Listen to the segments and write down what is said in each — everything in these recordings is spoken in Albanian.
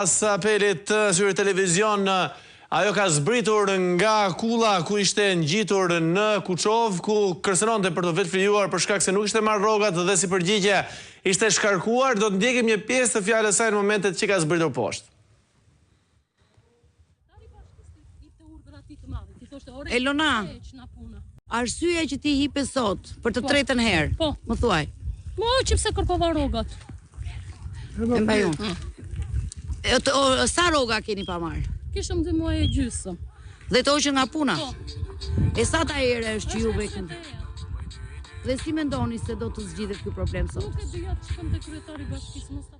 Pas apelit të Zyrit Televizion, ajo ka zbritur nga kulla ku ishte ngjitur në Kuçov, ku kërcënonte për të vetë frijuar për shkak se nuk ishte marrë rrogat dhe si përgjigje ishte shkarkuar. Do të ndjekim një pjesë të fjalës saj në momentet që ka zbritur poshtë. Elona, arsyeja që ti hipe sot për të tretën herë, Po. më thuaj. Mo, që pse kërkova rrogat? E mbajon. Sa rroga keni pa marrë? Kishëm 2 muaj e gjysmë. Dhe të hoqën nga puna? Po. E sa ta ere është që ju vekën? Dhe si mendoni se do të zgjidhet ky problem sot? Nuk e di atë shkëm te kryetari i bashkisë, mos ta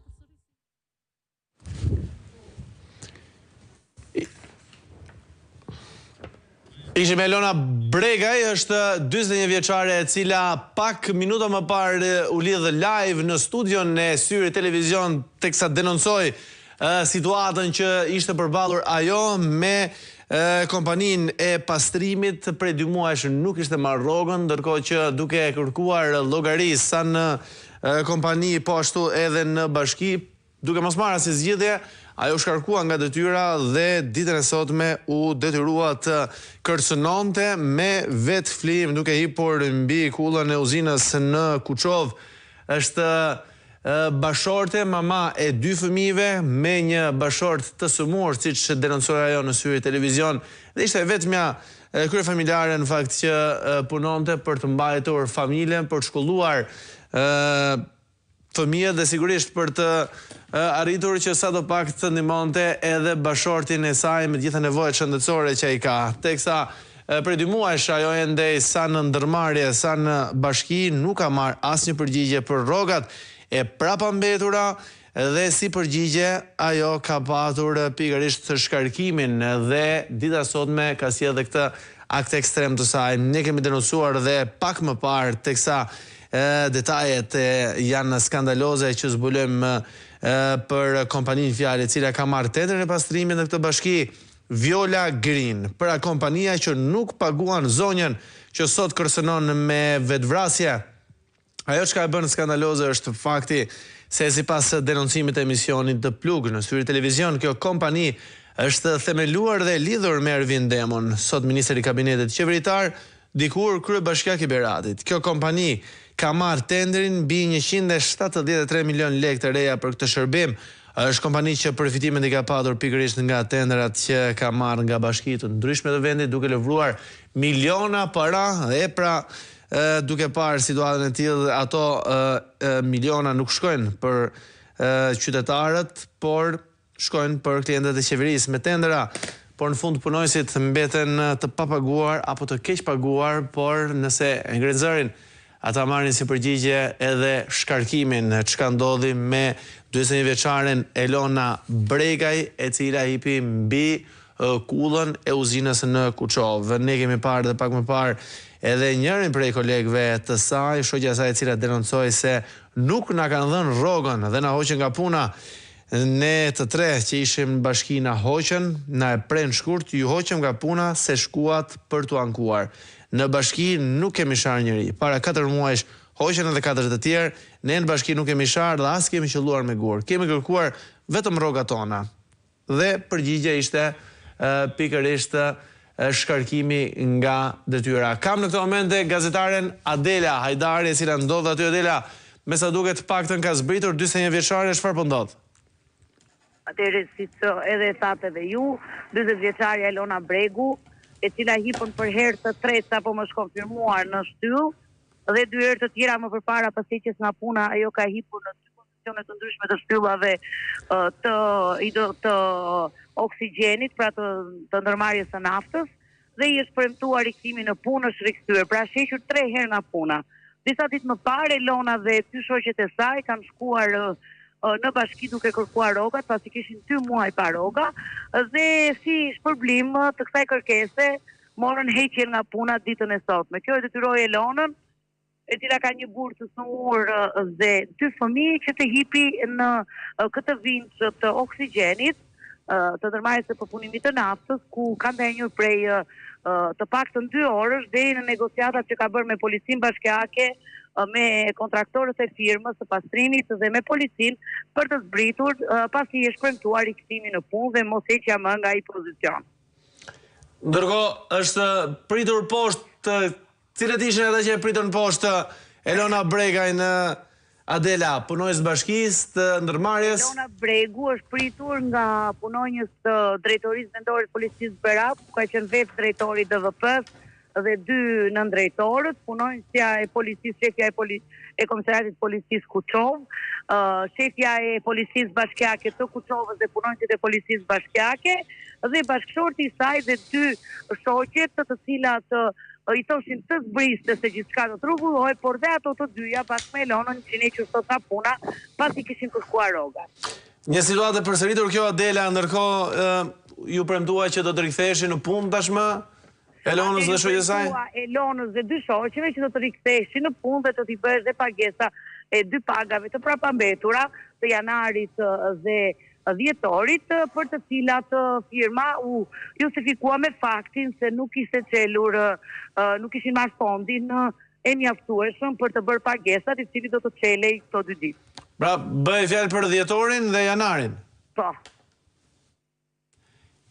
Ishim Elona Bregaj, është 41 vjeçare e cila pak minuta më parë u lidh live në studion e Syrit Televizion teksa denoncoi situatën që ishte përballur ajo me kompaninë e pastrimit. Prej 2 muajsh nuk ishte marrë rrogën, ndërkohë që duke kërkuar llogari sa në kompani po ashtu edhe në bashki, duke mos marrë asnjë zgjidhje, ajo shkarkua nga detyra dhe ditën e sotme u detyrua të kërcënonte me vetë flim duke hipur mbi kullën e uzinës në Kuçov. Është bashorte, mama e 2 fëmijëve me një bashort të sëmurë, siç denoncoi ajo në Syri Televizion, dhe ishte vetmja kryefamiljare në fakt që punonte për të mbajtur familjen, për të shkolluar fëmijët dhe sigurisht për të arritur që sa do pak të ndihmonte edhe bashortin e saj me gjitha nevojat shëndetësore që ai ka. Teksa prej 2 muajsh ajo ende sa në ndërmarrje, sa në bashki nuk ka marrë asnjë përgjigje për rrogat e prapambetura dhe si përgjigje ajo ka patur pikërisht shkarkimin dhe dita sotme ka sjellë edhe këtë akt ekstrem të saj. Ne kemi denoncuar dhe pak më parë teksa detajet janë skandaloze që zbulojmë për kompaninë fjalë e cila ka marrë tendrin e pastrimit në këtë bashki, Viola Green, pra kompania që nuk paguan zonjën që sot kërcënon me vetvrasje. Ajo që ka bën skandaloze është fakti se sipas denoncimit të emisionit të Plug në Syri Televizion, kjo kompani është themeluar dhe lidhur me Ervin Demon, sot ministri i kabinetit qeveritar, dikur kryebashkiak i Beratit. Kjo kompani ka marrë tendrin mbi 173 milion lekë të reja për këtë shërbim. Është kompani që përfitimet i ka patur pikërisht nga tendrat që ka marrë nga bashkitë të ndryshme të vendit, duke lëvruar miliona para dhe pra duke parë situatën e tillë, ato miliona nuk shkojnë për qytetarët, por shkojnë për klientët e qeverisë me tendera. Por në fund punojësit mbeten të papaguar apo të keq paguar, por nëse e ngren zërin, ata marrin si përgjigje edhe shkarkimin. Çka ndodhi me 41 vjeçaren Elona Bregaj, e cila hipi mbi kullën e uzinës në Kuçov. Ne kemi parë dhe pak më parë edhe njërin prej kolegëve të saj, shoqja e saj e cila denoncoi se nuk na kanë dhënë rrogën dhe na hoqën nga puna. Ne të tre që ishim në bashki na hoqën, na e pren shkurt, ju hoqëm nga puna se shkuat për t'u ankuar. Në bashki nuk kemi sharë njëri. Para 4 muajsh hoqën edhe 4 të tjerë, ne në bashki nuk kemi sharë dhe as kemi qelluar me gur. Kemi kërkuar vetëm rrogat tona. Dhe përgjigja ishte pikërisht shkarkimi nga detyra. Kam në këtë momente gazetaren Adela Hajdari, e cila ndodh aty. Adela, me sa duket paktën ka zbritur 41 vjeçare, çfarë po ndodh? Atëherë, siç edhe thatë edhe ju, 40 vjeçaria Elona Bregu, e cila hipën për herë të tretë sapo më është konfirmuar në shtyllë, dhe 2 herë të tjera më përpara pas heqjes nga puna, ajo ka hipur në 2 pozicione të ndryshme të shtyllave të oksigjenit, pra të ndërmarrjes së naftës, dhe i është premtuar rikthimi në punë, është rikthyer, pra është hequr 3 herë nga puna. Disa ditë më parë Elona dhe 2 shoqet e saj kanë shkuar në bashki duke kërkuar rrogat, pasi kishin 2 muaj pa rroga, dhe si shpërblim të kësaj kërkese morën heqjen nga puna ditën e sotme. Kjo e detyroi Elonën, e cila ka një burrë të sëmurë dhe 2 fëmijë, që të hipi në këtë vinç të oksigjenit, të ndërmarrjes së përpunimit të naftës, ku ka ndenjur prej të paktën 2 orësh deri në negociatat që ka bërë me policinë bashkiake me kontraktorët e firmës së pastrimit dhe me policinë për të zbritur pasi është premtuar rikthimi në punë dhe mos heqja më nga ai pozicion. Ndërkohë është pritur poshtë, cilët ishin ata që e pritën poshtë Elona Bregaj në Adela, punonjës bashkisë të ndërmarrjes? Elona Bregu është pritur nga punonjës të drejtorisë vendore të policisë Berap, ka qenë vetë drejtori DVP-s dhe 2 nëndrejtorët, punonjësja e policisë, shefja e komisariatit policisë Kuçov, shefja e policisë bashkiake të Kuçovës dhe punonjësit e policisë bashkiake, dhe bashkëshorti i saj dhe 2 shoqet të cilat i thoshin të zbriste se gjithçka do të rregullohej, por dhe ato të dyja bashkë me Elonën ishin hequr sot nga puna pasi kishin kërkuar rrogat. Një situatë e përsëritur kjo Adela, ndërkohë ju premtua që do të riktheheshin në punë tashmë Elonës dhe shoqja saj? Elonës dhe 2 shoqeve që do të riktheheshin në punë dhe do t'i bëhesh dhe pagesa e 2 pagave të prapambetura të janarit dhe dhjetorit, për të cilat firma u justifikua me faktin se nuk ishte celur, nuk ishin marrë fondin e mjaftueshëm për të bërë pagesat, i cili do të çelej këto 2 ditë. Pra, bëj fjalë për dhjetorin dhe janarin? Po.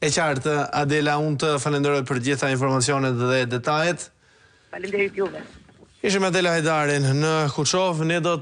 E qartë, Adela, unë të falenderoj për gjitha informacionet dhe detajet. Faleminderit juve. Ishim Adela Hajdarin në Kuçov, ne do